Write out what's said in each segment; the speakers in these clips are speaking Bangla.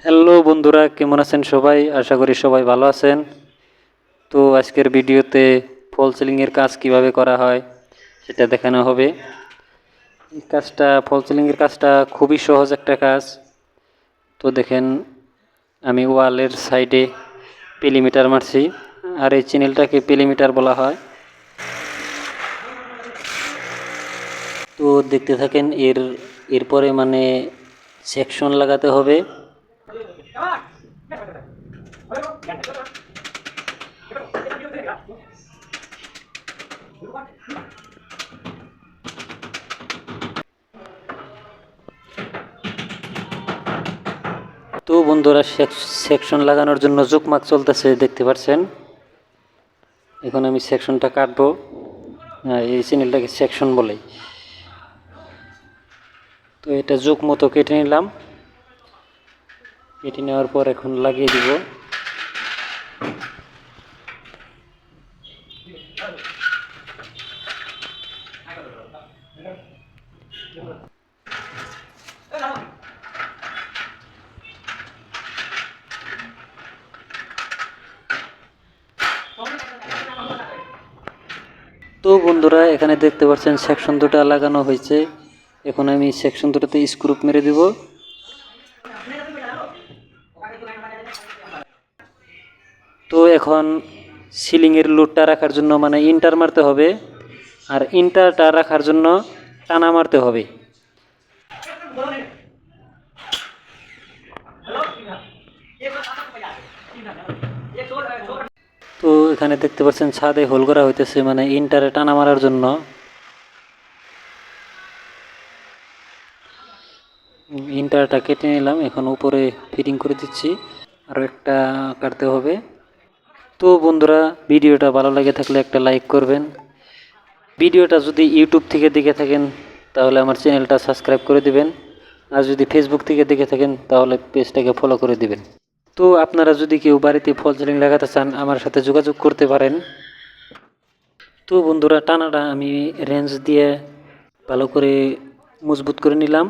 হ্যালো বন্ধুরা, কেমন আছেন সবাই? আশা করি সবাই ভালো আছেন। তো আজকের ভিডিওতে ফল সিলিংয়ের কাজ কিভাবে করা হয় সেটা দেখানো হবে। এই কাজটা, ফল সিলিংয়ের কাজটা খুবই সহজ একটা কাজ। তো দেখেন, আমি ওয়ালের সাইডে পেরিমিটার মারছি, আর এই চ্যানেলটাকে পেরিমিটার বলা হয়। তো দেখতে থাকেন, এরপরে সেকশন লাগাতে হবে। তো বন্ধুরা, সেকশন লাগানোর জন্য জুকমাক চলতেছে, দেখতে পাচ্ছেন। এখন আমি সেকশনটা কাটবো। এই চ্যানেলটাকে সেকশন বলে। তো এটা জোক মতো কেটে নিলাম। কেটে নেওয়ার পর এখন লাগিয়ে দিব। তো বন্ধুরা, এখানে দেখতে পাচ্ছেন সেকশন দুটো লাগানো হয়েছে। এখন আমি সেকশন দুটোতে স্ক্রু মেরে দিব। তো এখন সিলিংয়ের লোডটা রাখার জন্য ইন্টার মারতে হবে, আর ইন্টারটা রাখার জন্য টানা মারতে হবে। তো এখানে দেখতে পাচ্ছেন ছাদে হোল করা হইতেছে, ইন্টারে টানা মারার জন্য। ইন্টারটা কেটে নিলাম, এখন উপরে ফিটিং করে দিচ্ছি। আরও একটা কাটতে হবে। তো বন্ধুরা, ভিডিওটা ভালো লাগে থাকলে একটা লাইক করবেন। ভিডিওটা যদি ইউটিউব থেকে দেখে থাকেন তাহলে আমার চ্যানেলটা সাবস্ক্রাইব করে দিবেন, আর যদি ফেসবুক থেকে দেখে থাকেন তাহলে পেজটাকে ফলো করে দিবেন। তো আপনারা যদি কেউ বাড়িতে ফল সিলিং লাগাতে চান, আমার সাথে যোগাযোগ করতে পারেন। তো বন্ধুরা, টানাটা আমি রেঞ্জ দিয়ে ভালো করে মজবুত করে নিলাম।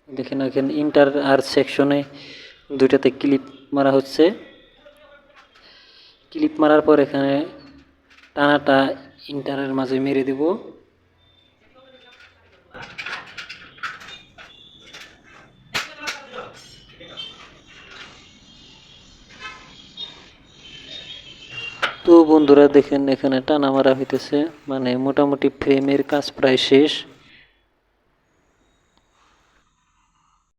দেখেন, এখানে ইন্টার আর সেকশনে দুইটাতে ক্লিপ মারা হচ্ছে। ক্লিপ মারার পর এখানে টানাটা ইন্টারের মাঝে মেরে দিব। তো বন্ধুরা দেখেন, এখানে টানা মারা হইতেছে, মোটামুটি ফ্রেমের কাজ প্রায় শেষ।